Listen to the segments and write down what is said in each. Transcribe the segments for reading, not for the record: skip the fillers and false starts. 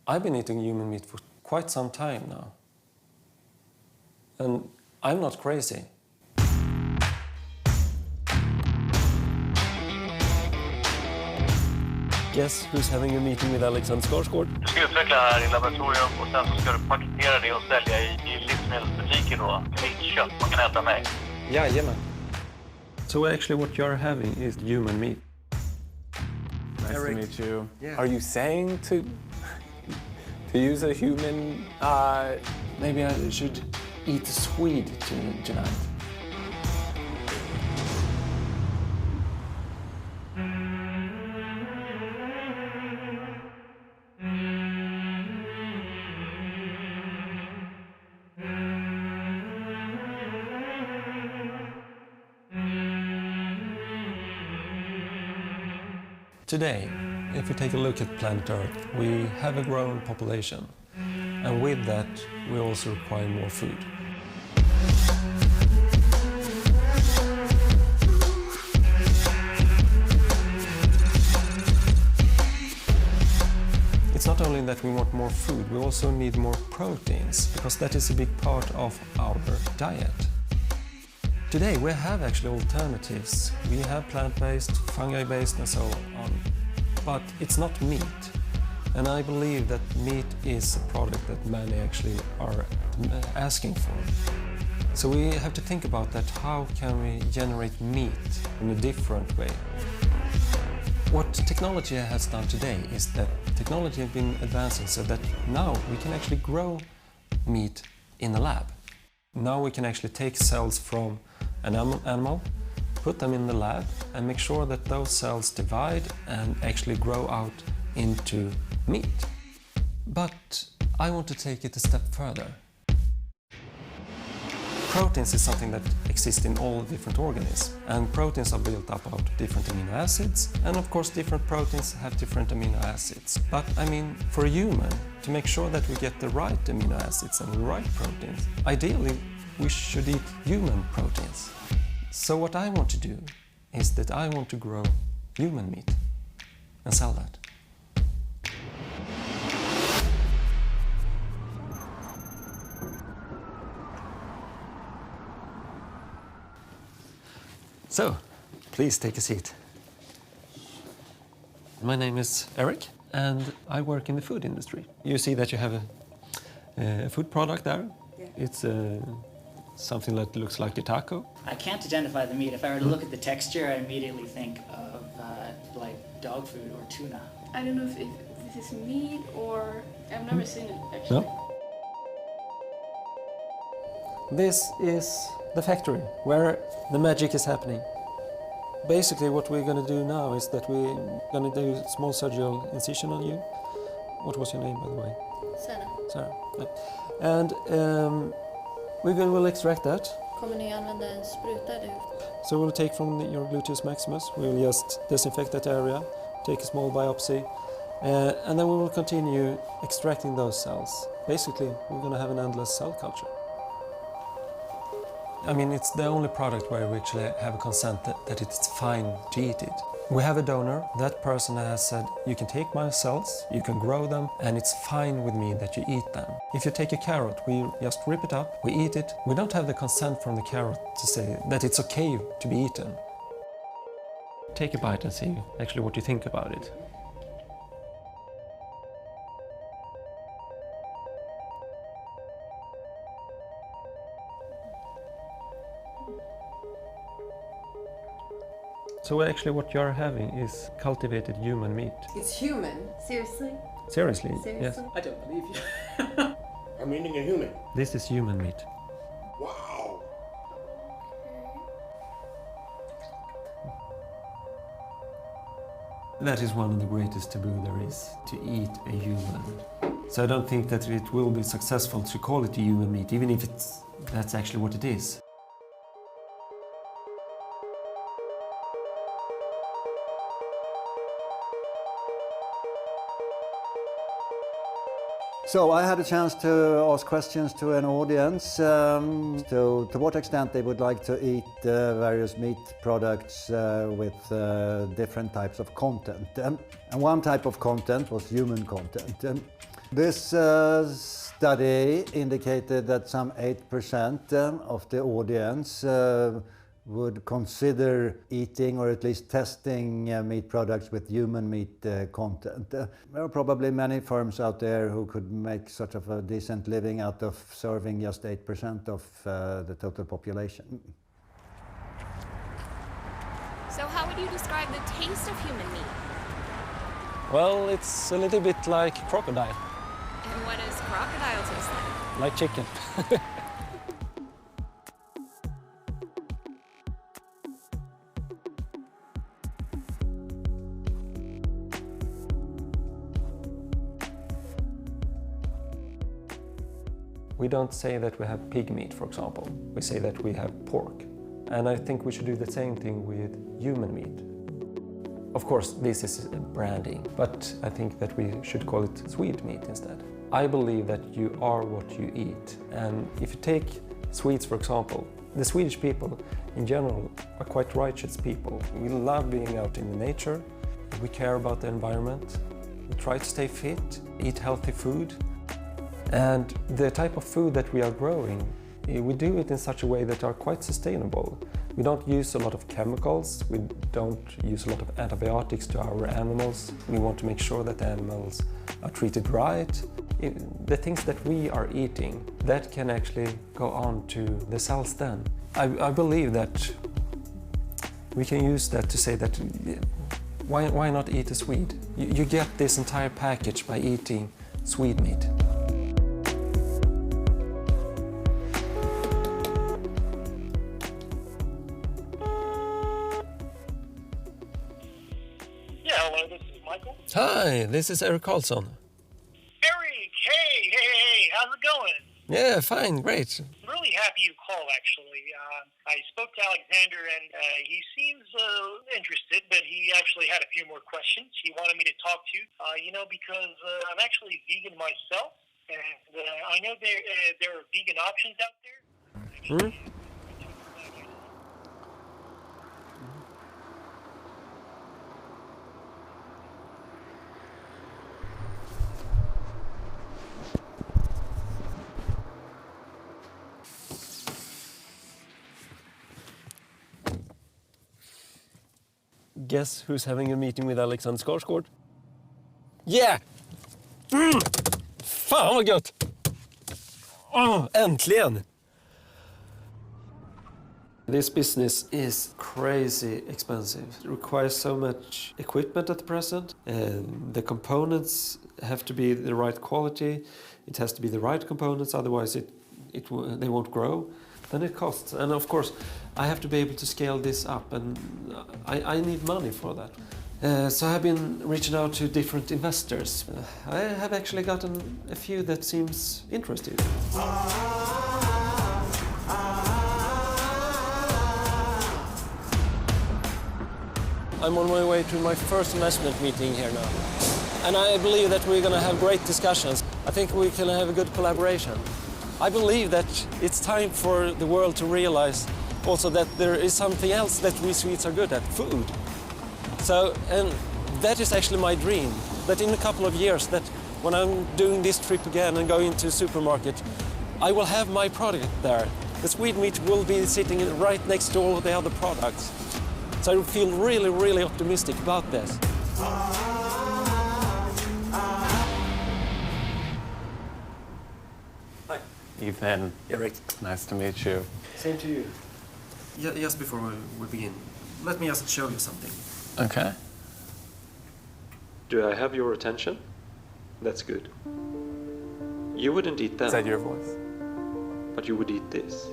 I've been eating human meat for quite some time now. And I'm not crazy. Guess who's having a meeting with Alexander Skarsgård? Du ska utveckla det här i laboratorium och sen så ska du paketera det och sälja i livsmedelsbutiker då. Nytt kött man kan äta med. Jajamän. So actually what you're having is human meat. Nice Eric. to meet you. Yeah. Are you saying to use a human? Maybe I should eat a Swede tonight. Today, if we take a look at planet Earth, we have a growing population. And with that, we also require more food. It's not only that we want more food, we also need more proteins, because that is a big part of our diet. Today we have actually alternatives. We have plant-based, fungi-based and so on. But it's not meat. And I believe that meat is a product that many actually are asking for. So we have to think about that. How can we generate meat in a different way? What technology has done today is that technology has been advancing so that now we can actually grow meat in a lab. Now we can actually take cells from an animal, put them in the lab and make sure that those cells divide and actually grow out into meat. But I want to take it a step further. Proteins is something that exists in all different organisms, and proteins are built up out of different amino acids, and of course different proteins have different amino acids. But I mean, for a human, to make sure that we get the right amino acids and the right proteins, ideally we should eat human proteins. So what I want to do is that I want to grow human meat and sell that. So, please take a seat. My name is Eric and I work in the food industry. You see that you have a food product there. Yeah. It's something that looks like a taco. I can't identify the meat. If I were to look at the texture, I immediately think of like dog food or tuna. I don't know if this is meat or... I've never seen it, actually. No? This is the factory where the magic is happening. Basically what we're going to do now is that we're going to do a small surgical incision on you. What was your name, by the way? Sarah. Sarah. Yeah. And we'll extract that. Kommer ni använda en spruta eller hur? So we'll take from your gluteus maximus, we'll just disinfect that area, take a small biopsy, and then we will continue extracting those cells. Basically, we're going to have an endless cell culture. I mean, it's the only product where we actually have a consent that it's fine to eat it. We have a donor. That person has said, you can take my cells, you can grow them, and it's fine with me that you eat them. If you take a carrot, we just rip it up, we eat it. We don't have the consent from the carrot to say that it's okay to be eaten. Take a bite and see actually what you think about it. So actually what you're having is cultivated human meat. It's human. Seriously? Seriously? Seriously? Yes. I don't believe you. I'm eating a human. This is human meat. Wow. That is one of the greatest taboo there is, to eat a human. So I don't think that it will be successful to call it a human meat, even if that's actually what it is. So I had a chance to ask questions to an audience to what extent they would like to eat various meat products with different types of content. And one type of content was human content. This study indicated that some 8% of the audience would consider eating or at least testing meat products with human meat content. There are probably many firms out there who could make sort of a decent living out of serving just 8% of the total population. So how would you describe the taste of human meat? Well, it's a little bit like crocodile. And what does crocodile taste like? Like chicken. We don't say that we have pig meat, for example. We say that we have pork. And I think we should do the same thing with human meat. Of course, this is branding, but I think that we should call it Swede meat instead. I believe that you are what you eat. And if you take Swedes, for example, the Swedish people in general are quite righteous people. We love being out in the nature. We care about the environment. We try to stay fit, eat healthy food. And the type of food that we are growing, we do it in such a way that are quite sustainable. We don't use a lot of chemicals, we don't use a lot of antibiotics to our animals. We want to make sure that the animals are treated right. The things that we are eating, that can actually go on to the cells then. I believe that we can use that to say that why not eat a Swede? You get this entire package by eating Swede meat. Hello, this is Michael. Hi, this is Eric Carlson. Eric, hey, how's it going? Yeah, fine, great. I'm really happy you called, actually. I spoke to Alexander, and he seems interested, but he actually had a few more questions he wanted me to talk to, because I'm actually vegan myself, and I know there are vegan options out there. Guess who's having a meeting with Alexander Skarsgård? Yeah! Fan vad gött! Äntligen! This business is crazy expensive. It requires so much equipment at the present. The components have to be the right quality. It has to be the right components, otherwise they won't grow. Then it costs. And of course, I have to be able to scale this up, and I need money for that. So I've been reaching out to different investors. I have actually gotten a few that seems interested. I'm on my way to my first investment meeting here now. And I believe that we're going to have great discussions. I think we can have a good collaboration. I believe that it's time for the world to realize also that there is something else that we Swedes are good at, food. So, and that is actually my dream, that in a couple of years, that when I'm doing this trip again and going to a supermarket, I will have my product there. The Swede meat will be sitting right next to all of the other products. So I feel really, really optimistic about this. Hi. Ethan. Eric. Nice to meet you. Same to you. Just before we begin, let me just show you something. Okay. Do I have your attention? That's good. You wouldn't eat them. Is that your voice? But you would eat this.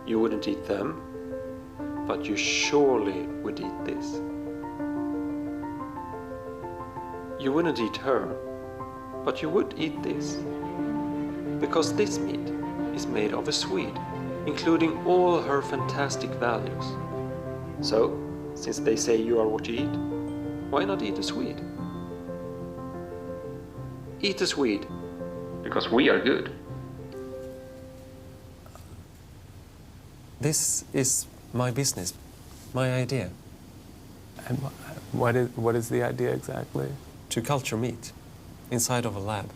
You wouldn't eat them, but you surely would eat this. You wouldn't eat her, but you would eat this. Because this meat is made of a Swede, including all her fantastic values. So, since they say you are what you eat, why not eat a Swede? Eat a Swede, because we are good. This is my business, my idea. And what is the idea exactly? To culture meat. inside of a lab.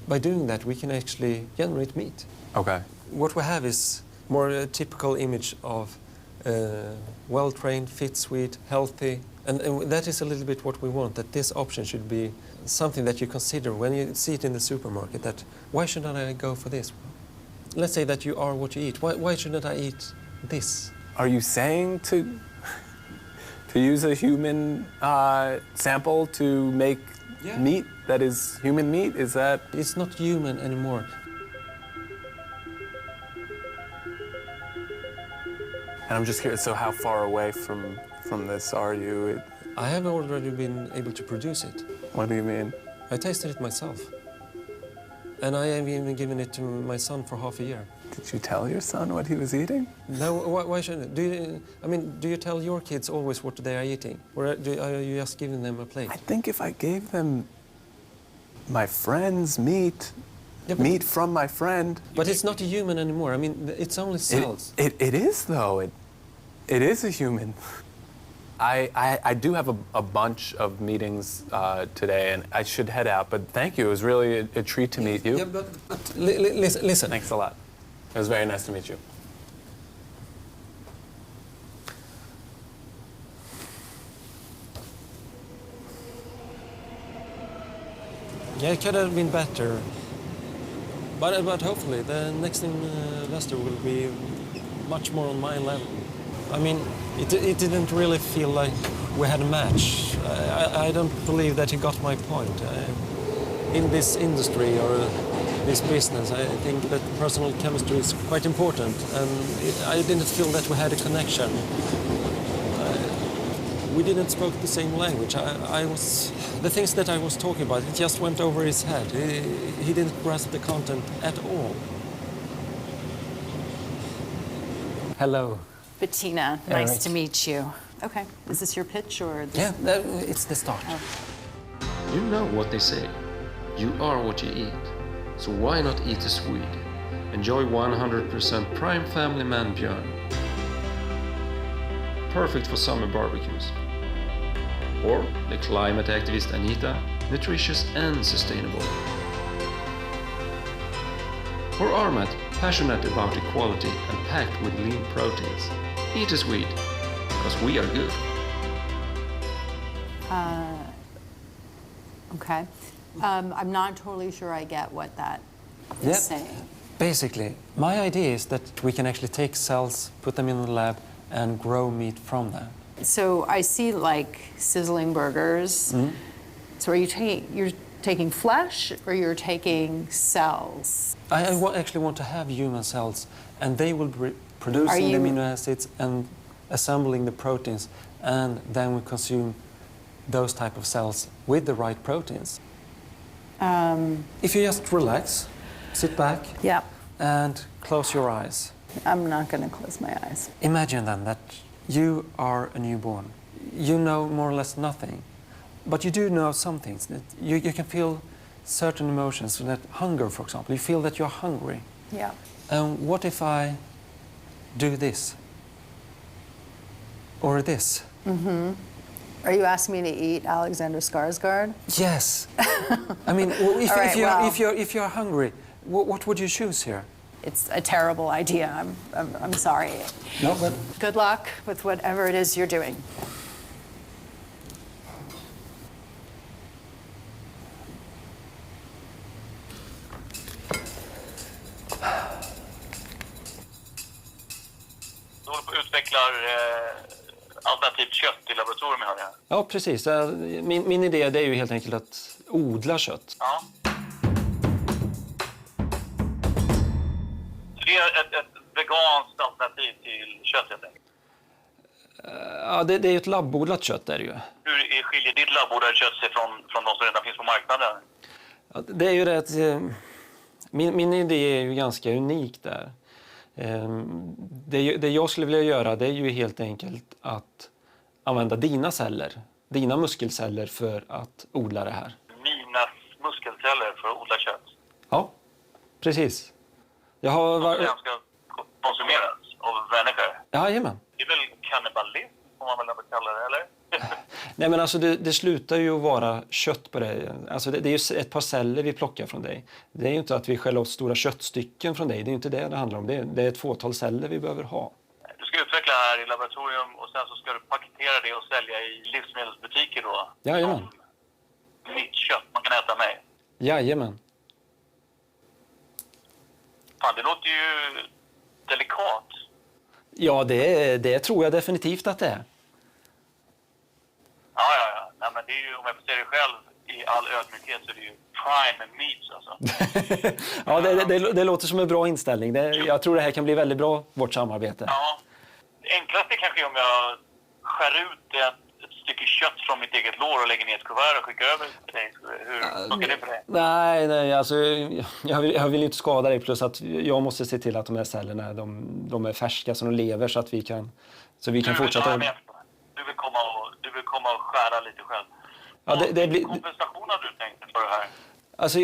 By doing that, we can actually generate meat. Okay. What we have is more a typical image of well-trained, fit Swede, healthy, and that is a little bit what we want, that this option should be something that you consider when you see it in the supermarket, that why shouldn't I go for this? Let's say that you are what you eat. Why shouldn't I eat this? Are you saying to use a human sample to make meat that is human meat? Is that... It's not human anymore. And I'm just curious, so how far away from this are you? I have already been able to produce it. What do you mean? I tasted it myself. And I have even given it to my son for half a year. Did you tell your son what he was eating? No, why shouldn't do you tell your kids always what they are eating? Or are you just giving them a plate? I think if I gave them my friend's meat, meat from my friend... But it's not a human anymore. I mean, it's only cells. It is, though. It is a human. I do have a bunch of meetings today, and I should head out, but thank you. It was really a treat to meet you. Yeah, but listen. Thanks a lot. It was very nice to meet you. Yeah, it could have been better. But hopefully the next investor will be much more on my level. I mean, it didn't really feel like we had a match. I don't believe that he got my point. In this industry or this business, I think that personal chemistry is quite important, and I didn't feel that we had a connection. We didn't speak the same language. The things that I was talking about, it just went over his head. He didn't grasp the content at all. Hello. Bettina, nice to meet you. Okay, is this your pitch or? Yeah, it's the start. Oh. You know what they say. You are what you eat. So why not eat a Swede? Enjoy 100% prime family man björn. Perfect for summer barbecues. Or the climate activist Anita, nutritious and sustainable. Or Armat, passionate about equality and packed with lean proteins. Eat a Swede, because we are good. Okay. I'm not totally sure I get what that is saying. Basically, my idea is that we can actually take cells, put them in the lab, and grow meat from them. So I see like sizzling burgers. Mm-hmm. So are you're taking flesh or you're taking cells? I actually want to have human cells, and they will be producing the amino acids and assembling the proteins, and then we consume those type of cells with the right proteins. If you just relax, sit back, and close your eyes. I'm not going to close my eyes. Imagine then that you are a newborn. You know more or less nothing, but you do know some things. That you can feel certain emotions, so that hunger, for example. You feel that you're hungry. Yeah. And what if I do this? Or this? Mm-hmm. Are you asking me to eat Alexander Skarsgård? Yes. I mean, if you're hungry, what would you choose here? It's a terrible idea. I'm sorry. No, but good luck with whatever it is you're doing. Du utvecklar alternativt kött i laboratorium, hör jag. Ja, precis. Min idé det är ju helt enkelt att odla kött. Ja. Det är ett veganskt alternativ till kött, helt enkelt. Ja, det är ju ett labbodlat kött, är det ju. Hur skiljer ditt labbodlade kött sig från de som redan finns på marknaden? Ja, det är ju det att min idé är ju ganska unik där. Det jag skulle vilja göra, det är ju helt enkelt att använda dina muskelceller för att odla det här. Mina muskelceller för att odla kött? Ja, precis. Jag har som ska konsumeras av människor? Jajamän. Det är väl kannibalism, som man väl ändå kallar det, eller? Nej, men alltså det slutar ju att vara kött på dig. Alltså det är ju ett par celler vi plockar från dig. Det är ju inte att vi skäller åt stora köttstycken från dig. Det är ju inte det handlar om. Det är ett fåtal celler vi behöver ha. Du ska utveckla här i laboratorium och sen så ska du paketera det och sälja i livsmedelsbutiker då? Jajamän. Mitt kött man kan äta med? Jajamän. Fan, det låter ju delikat. Ja, det tror jag definitivt att det är. Ja. Nej, men det är ju, om jag får säga det själv, i all ödmjukhet så är det ju prime meats alltså. Ja, det låter som en bra inställning. Jag tror det här kan bli väldigt bra, vårt samarbete. Ja. Det enklaste kanske är om jag skär ut ett stycke kött från mitt eget lår och lägger ner ett kuvert och skickar över till dig. Hur funkar det för dig? Nej, alltså jag vill inte skada dig, plus att jag måste se till att de här cellerna, de är färska så de lever så att vi kan fortsätta. Du vill komma och skära lite själv. Ja, vilken kompensation har du tänkt för det här? Alltså,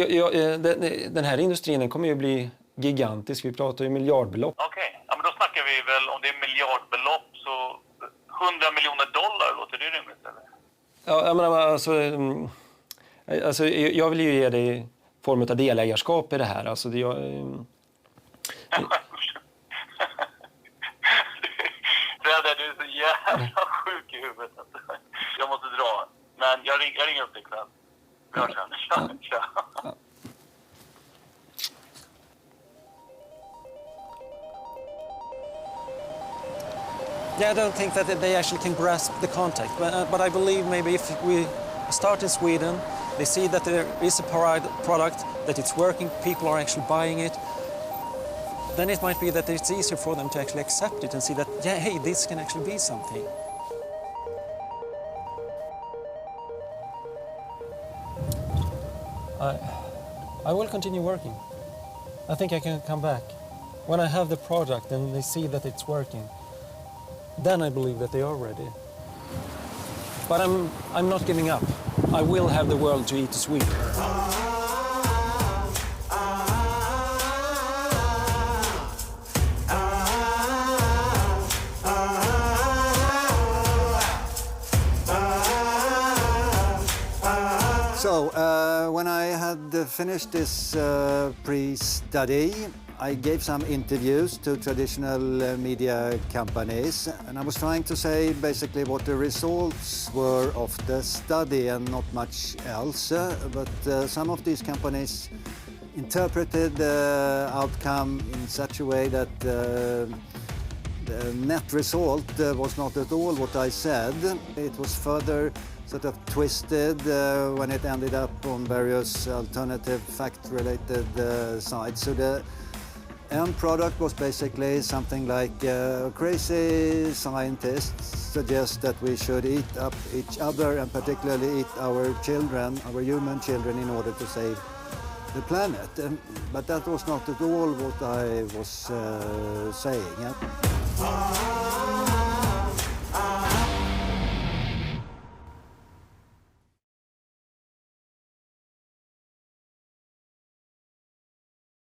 den här industrin den kommer ju bli gigantisk. Vi pratar ju miljardbelopp. Okej, ja, men då snackar vi väl om det är miljardbelopp så $100 miljoner, låter det rimligt eller? Ja, jag menar, alltså, jag vill ju ge dig form av delägarskap i det här. Alltså, Du är så jävla sjuk i huvudet. Jag måste dra. Men jag ringer upp dig ikväll. Vi hörs sen. Ja. Yeah, I don't think that they actually can grasp the context, but I believe maybe if we start in Sweden, they see that there is a product, that it's working, people are actually buying it, then it might be that it's easier for them to actually accept it and see that, yeah, hey, this can actually be something. I will continue working. I think I can come back. When I have the product and they see that it's working, then I believe that they are ready. But I'm not giving up. I will have the world to eat a Swede. So, when I had finished this pre-study, I gave some interviews to traditional media companies, and I was trying to say basically what the results were of the study and not much else. But some of these companies interpreted the outcome in such a way that the net result was not at all what I said. It was further sort of twisted when it ended up on various alternative fact-related sites. So the end product was basically something like crazy scientists suggest that we should eat up each other and particularly eat our children, our human children, in order to save the planet. But that was not at all what I was saying. Yeah?